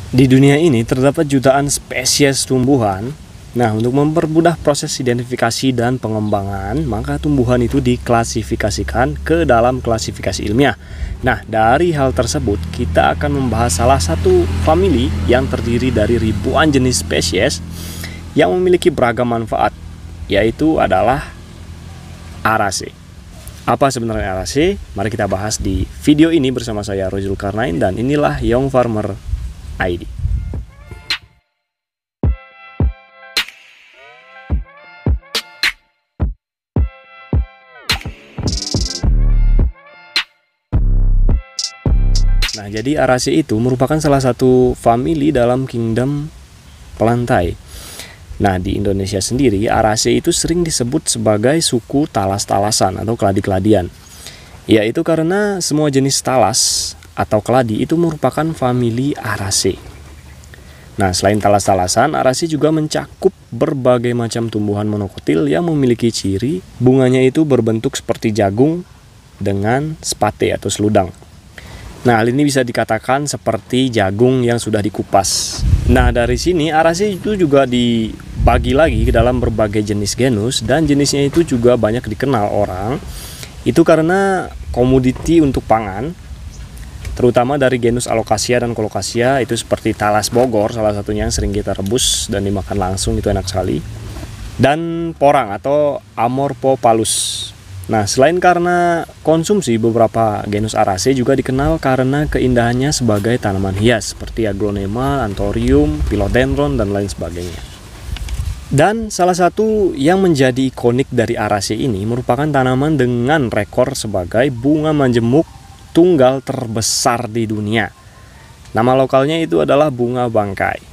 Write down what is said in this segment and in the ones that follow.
Di dunia ini terdapat jutaan spesies tumbuhan. Nah, untuk mempermudah proses identifikasi dan pengembangan, maka tumbuhan itu diklasifikasikan ke dalam klasifikasi ilmiah. Nah, dari hal tersebut, kita akan membahas salah satu famili yang terdiri dari ribuan jenis spesies yang memiliki beragam manfaat, yaitu adalah Araceae. Apa sebenarnya Araceae? Mari kita bahas di video ini bersama saya Roy Zulkarnain, dan inilah Young Farmer ID. Nah, jadi Araceae itu merupakan salah satu famili dalam kingdom pelantai. Nah, di Indonesia sendiri, Araceae itu sering disebut sebagai suku talas-talasan atau keladi-keladian. Yaitu karena semua jenis talas atau keladi itu merupakan famili Araceae. Nah, selain talas-talasan, Araceae juga mencakup berbagai macam tumbuhan monokotil yang memiliki ciri bunganya itu berbentuk seperti jagung dengan spate atau seludang. Nah, hal ini bisa dikatakan seperti jagung yang sudah dikupas. Nah, dari sini Araceae itu juga dibagi lagi ke dalam berbagai jenis genus, dan jenisnya itu juga banyak dikenal orang. Itu karena komoditi untuk pangan, terutama dari genus Alocasia dan Colocasia, itu seperti talas Bogor salah satunya yang sering kita rebus dan dimakan langsung, itu enak sekali. Dan porang atau Amorphopalus. Nah, selain karena konsumsi, beberapa genus Araceae juga dikenal karena keindahannya sebagai tanaman hias seperti Aglonema, Anthurium, Philodendron, dan lain sebagainya. Dan salah satu yang menjadi ikonik dari Araceae ini merupakan tanaman dengan rekor sebagai bunga majemuk tunggal terbesar di dunia. Nama lokalnya itu adalah bunga bangkai,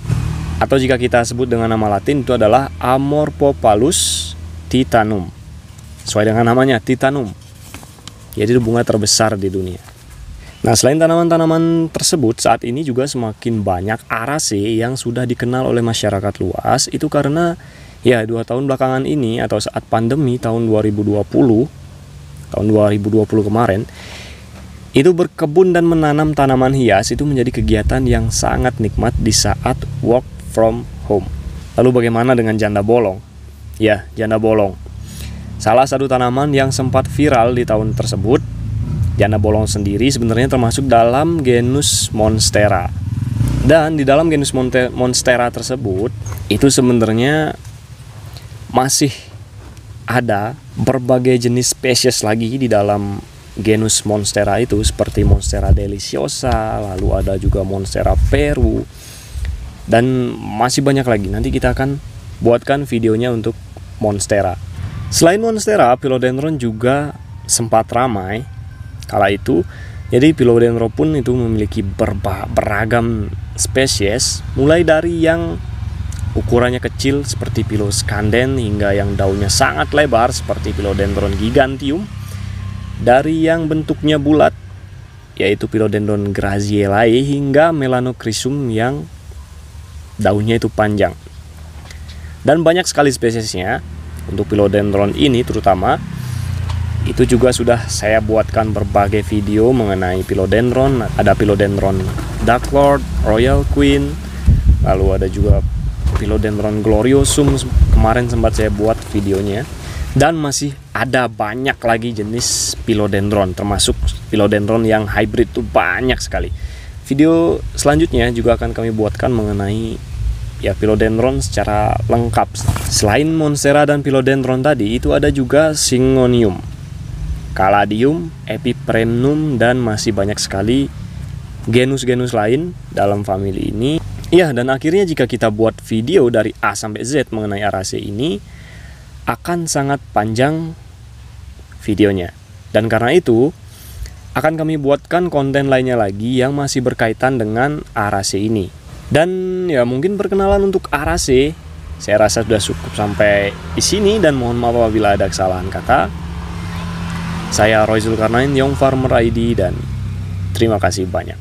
atau jika kita sebut dengan nama latin itu adalah Amorphopalus titanum. Sesuai dengan namanya, titanum. Jadi itu bunga terbesar di dunia. Nah, selain tanaman-tanaman tersebut, saat ini juga semakin banyak Araceae yang sudah dikenal oleh masyarakat luas. Itu karena 2 tahun belakangan ini, atau saat pandemi tahun 2020 kemarin, itu berkebun dan menanam tanaman hias itu menjadi kegiatan yang sangat nikmat di saat work from home. Lalu bagaimana dengan janda bolong? Ya, janda bolong. Salah satu tanaman yang sempat viral di tahun tersebut, janda bolong sendiri sebenarnya termasuk dalam genus Monstera. Dan di dalam genus Monstera tersebut, itu sebenarnya masih ada berbagai jenis spesies lagi di dalam genus Monstera itu, seperti Monstera deliciosa, lalu ada juga Monstera peru, dan masih banyak lagi. Nanti kita akan buatkan videonya untuk Monstera. Selain Monstera, Philodendron juga sempat ramai kala itu. Jadi Philodendron pun itu memiliki beragam spesies, mulai dari yang ukurannya kecil seperti Philoscandens hingga yang daunnya sangat lebar seperti Philodendron giganteum, dari yang bentuknya bulat yaitu Philodendron grazielae hingga Melanochrysum yang daunnya itu panjang. Dan banyak sekali spesiesnya. Untuk Philodendron ini terutama, itu juga sudah saya buatkan berbagai video mengenai Philodendron. Ada Philodendron Ducklord, Royal Queen, lalu ada juga Philodendron gloriosum, kemarin sempat saya buat videonya. Dan masih ada banyak lagi jenis Philodendron, termasuk Philodendron yang hybrid itu banyak sekali. Video selanjutnya juga akan kami buatkan mengenai Philodendron secara lengkap. Selain Monstera dan Philodendron tadi, itu ada juga Syngonium, Caladium, Epipremnum, dan masih banyak sekali genus-genus lain dalam famili ini. Dan akhirnya jika kita buat video dari A sampai Z mengenai Araceae ini, akan sangat panjang videonya. Dan karena itu, akan kami buatkan konten lainnya lagi yang masih berkaitan dengan Araceae ini. Dan mungkin perkenalan untuk Araceae saya rasa sudah cukup sampai di sini, dan mohon maaf apabila ada kesalahan kata. Saya Roy Zulkarnain, Young Farmer ID, dan terima kasih banyak.